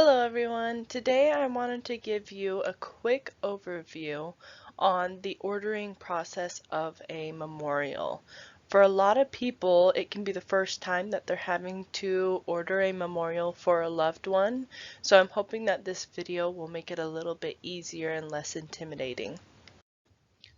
Hello everyone. Today I wanted to give you a quick overview on the ordering process of a memorial. For a lot of people, it can be the first time that they're having to order a memorial for a loved one, so I'm hoping that this video will make it a little bit easier and less intimidating.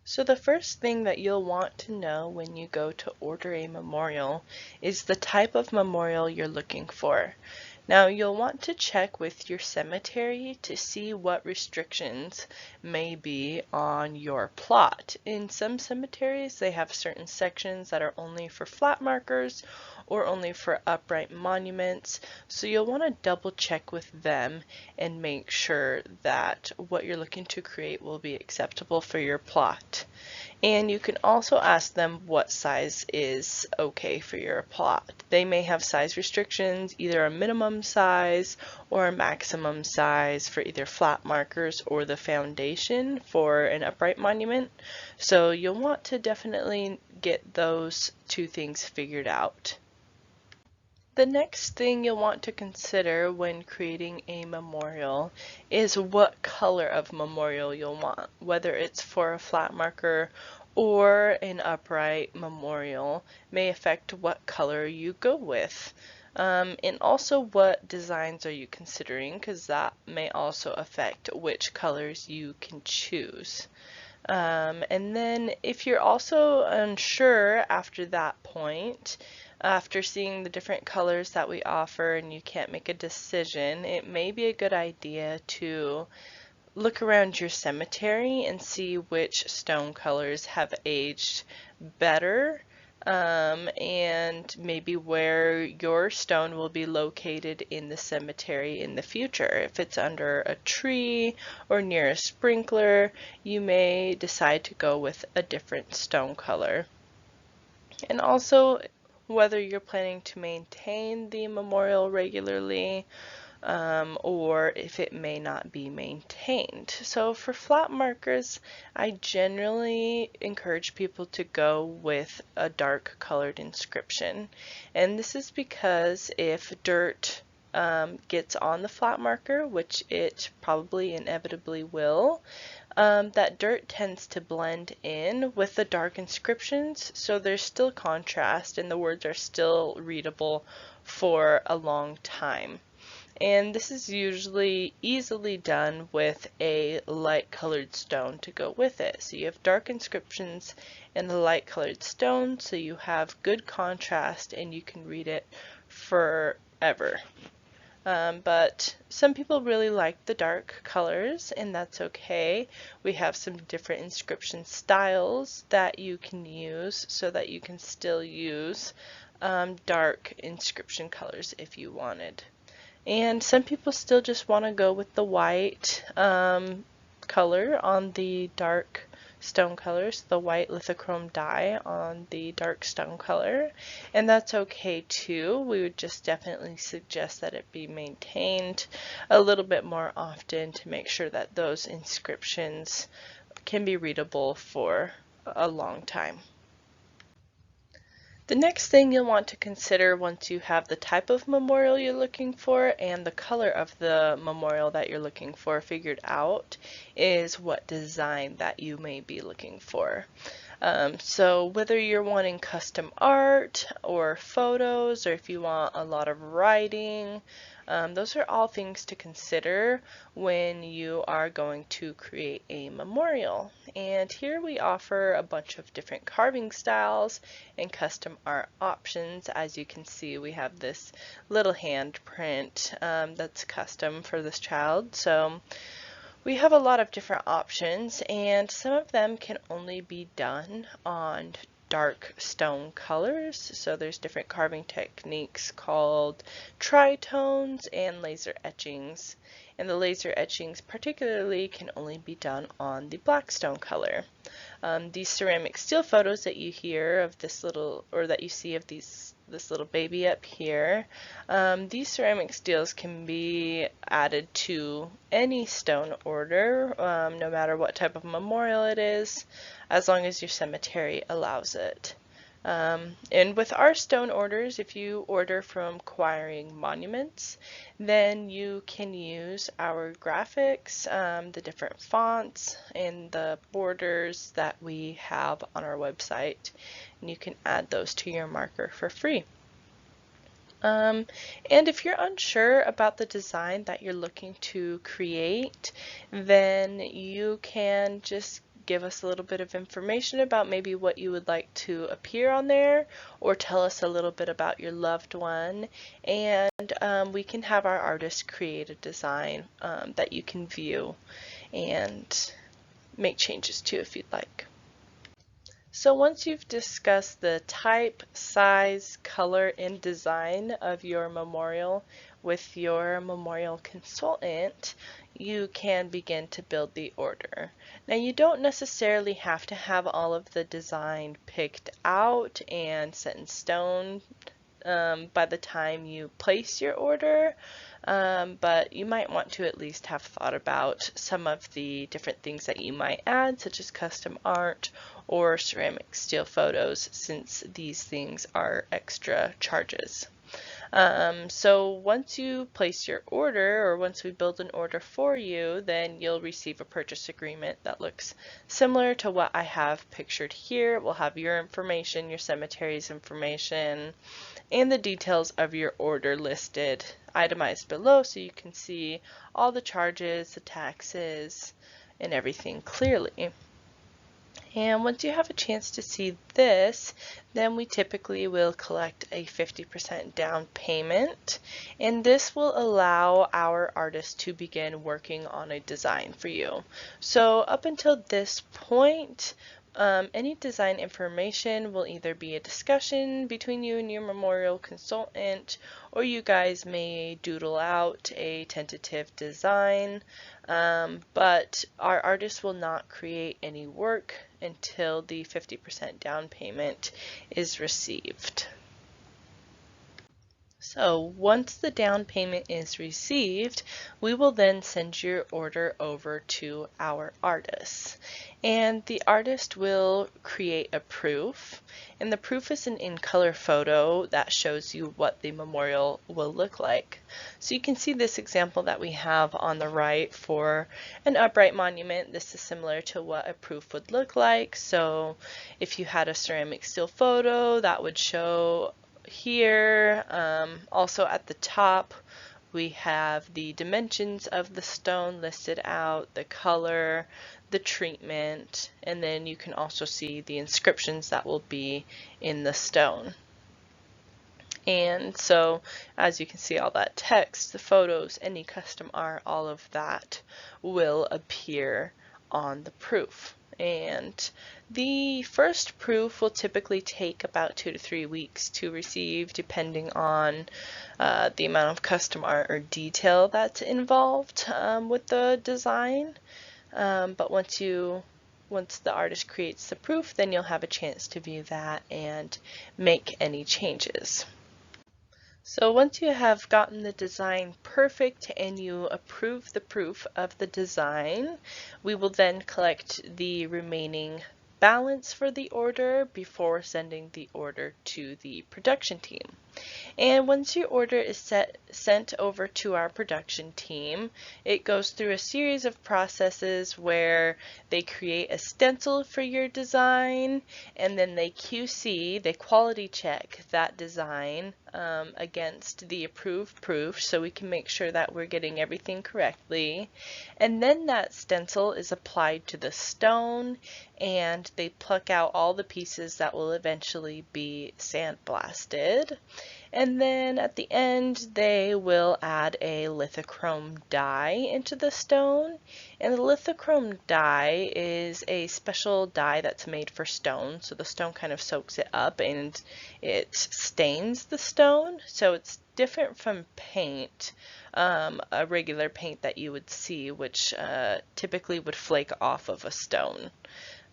So the first thing that you'll want to know when you go to order a memorial is the type of memorial you're looking for. Now you'll want to check with your cemetery to see what restrictions may be on your plot. In some cemeteries, they have certain sections that are only for flat markers or only for upright monuments, so you'll want to double check with them and make sure that what you're looking to create will be acceptable for your plot. And you can also ask them what size is okay for your plot. They may have size restrictions, either a minimum size or a maximum size for either flat markers or the foundation for an upright monument. So you'll want to definitely get those two things figured out. The next thing you'll want to consider when creating a memorial is what color of memorial you'll want, whether it's for a flat marker or an upright memorial may affect what color you go with. And also what designs are you considering, because that may also affect which colors you can choose. And then if you're also unsure after that point, after seeing the different colors that we offer and you can't make a decision, it may be a good idea to look around your cemetery and see which stone colors have aged better, and maybe where your stone will be located in the cemetery in the future. If it's under a tree or near a sprinkler, you may decide to go with a different stone color. And also whether you're planning to maintain the memorial regularly, or if it may not be maintained. So for flat markers, I generally encourage people to go with a dark colored inscription. And this is because if dirt gets on the flat marker, which it probably inevitably will, that dirt tends to blend in with the dark inscriptions, so there's still contrast and the words are still readable for a long time. And this is usually easily done with a light colored stone to go with it. So you have dark inscriptions and the light colored stone, so you have good contrast and you can read it forever. But some people really like the dark colors, and that's okay. We have some different inscription styles that you can use so that you can still use dark inscription colors if you wanted. And some people still just want to go with the white color on the dark stone colors, the white lithochrome dye on the dark stone color, and that's okay too. We would just definitely suggest that it be maintained a little bit more often to make sure that those inscriptions can be readable for a long time. The next thing you'll want to consider once you have the type of memorial you're looking for and the color of the memorial that you're looking for figured out is what design that you may be looking for. So whether you're wanting custom art or photos, or if you want a lot of writing, those are all things to consider when you are going to create a memorial. And here we offer a bunch of different carving styles and custom art options. As you can see, we have this little handprint that's custom for this child. So we have a lot of different options, and some of them can only be done on dark stone colors. So there's different carving techniques called tritones and laser etchings. And the laser etchings particularly can only be done on the black stone color. These ceramic steel photos that you hear of this little, or that you see of this little baby up here, these ceramic steels can be added to any stone order, no matter what type of memorial it is, as long as your cemetery allows it. And with our stone orders, if you order from Quiring Monuments, then you can use our graphics, the different fonts, and the borders that we have on our website. And you can add those to your marker for free. And if you're unsure about the design that you're looking to create, then you can just give us a little bit of information about maybe what you would like to appear on there, or tell us a little bit about your loved one, and we can have our artist create a design that you can view and make changes to if you'd like. So once you've discussed the type, size, color, and design of your memorial with your memorial consultant, you can begin to build the order. Now you don't necessarily have to have all of the design picked out and set in stone by the time you place your order, but you might want to at least have thought about some of the different things that you might add, such as custom art or ceramic steel photos, since these things are extra charges. So once you place your order, or once we build an order for you, then you'll receive a purchase agreement that looks similar to what I have pictured here. It will have your information, your cemetery's information, and the details of your order listed, itemized below, so you can see all the charges, the taxes, and everything clearly. And once you have a chance to see this, then we typically will collect a 50% down payment, and this will allow our artist to begin working on a design for you. So up until this point, any design information will either be a discussion between you and your memorial consultant, or you guys may doodle out a tentative design, but our artist will not create any work until the 50% down payment is received. So once the down payment is received, we will then send your order over to our artist. And the artist will create a proof, and the proof is an in-color photo that shows you what the memorial will look like. So you can see this example that we have on the right for an upright monument. This is similar to what a proof would look like. So if you had a ceramic steel photo, that would show here. Also at the top, we have the dimensions of the stone listed out, the color, the treatment, and then you can also see the inscriptions that will be in the stone. And so as you can see, all that text, the photos, any custom art, all of that will appear on the proof. And the first proof will typically take about 2 to 3 weeks to receive, depending on the amount of custom art or detail that's involved with the design. But once the artist creates the proof, then you'll have a chance to view that and make any changes. So once you have gotten the design perfect and you approve the proof of the design, we will then collect the remaining balance for the order before sending the order to the production team. And once your order is sent over to our production team, it goes through a series of processes where they create a stencil for your design, and then they QC, they quality check that design against the approved proof, so we can make sure that we're getting everything correctly. And then that stencil is applied to the stone, and they pluck out all the pieces that will eventually be sandblasted. And then at the end, they will add a lithochrome dye into the stone. And the lithochrome dye is a special dye that's made for stone. So the stone kind of soaks it up and it stains the stone. So it's different from paint, a regular paint that you would see, which typically would flake off of a stone.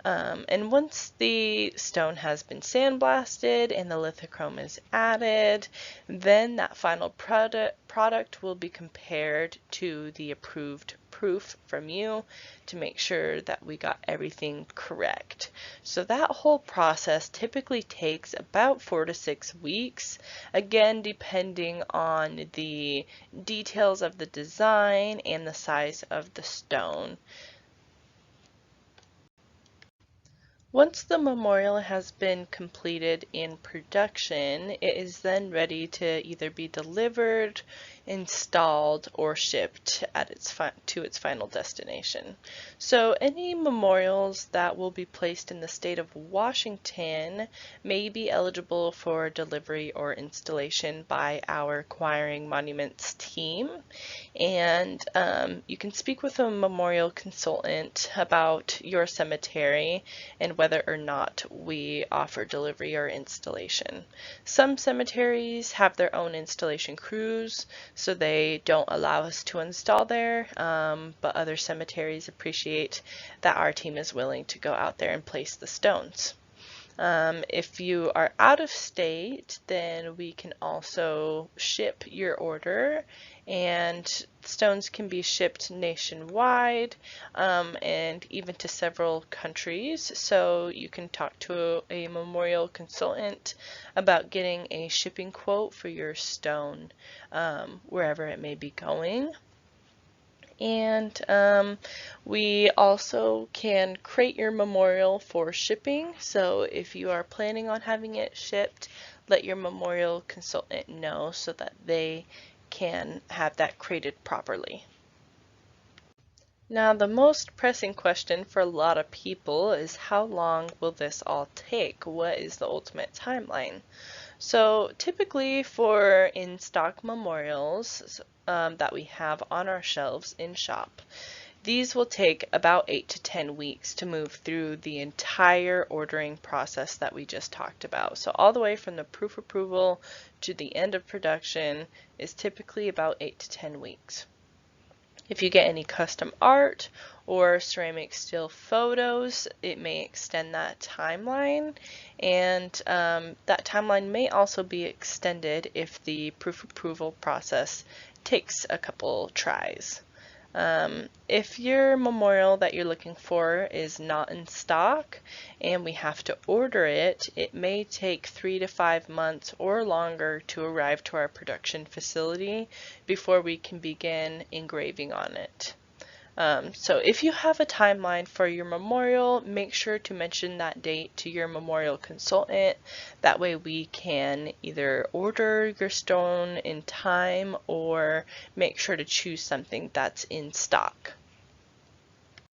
And once the stone has been sandblasted and the lithochrome is added, then that final product will be compared to the approved proof from you to make sure that we got everything correct. So that whole process typically takes about 4 to 6 weeks, again depending on the details of the design and the size of the stone. Once the memorial has been completed in production, it is then ready to either be delivered, installed, or shipped at to its final destination. So any memorials that will be placed in the state of Washington may be eligible for delivery or installation by our Quiring Monuments team. And you can speak with a memorial consultant about your cemetery and whether or not we offer delivery or installation. Some cemeteries have their own installation crews, so they don't allow us to install there, but other cemeteries appreciate that our team is willing to go out there and place the stones. If you are out of state, then we can also ship your order, and stones can be shipped nationwide and even to several countries. So you can talk to a memorial consultant about getting a shipping quote for your stone wherever it may be going. And we also can crate your memorial for shipping. So if you are planning on having it shipped, let your memorial consultant know so that they can have that crated properly. Now, the most pressing question for a lot of people is how long will this all take? What is the ultimate timeline? So typically for in-stock memorials that we have on our shelves in shop, these will take about 8 to 10 weeks to move through the entire ordering process that we just talked about. So all the way from the proof approval to the end of production is typically about 8 to 10 weeks. If you get any custom art or ceramic still photos, it may extend that timeline, and that timeline may also be extended if the proof approval process takes a couple tries. If your memorial that you're looking for is not in stock and we have to order it, it may take 3 to 5 months or longer to arrive to our production facility before we can begin engraving on it. So if you have a timeline for your memorial, make sure to mention that date to your memorial consultant. That way we can either order your stone in time or make sure to choose something that's in stock.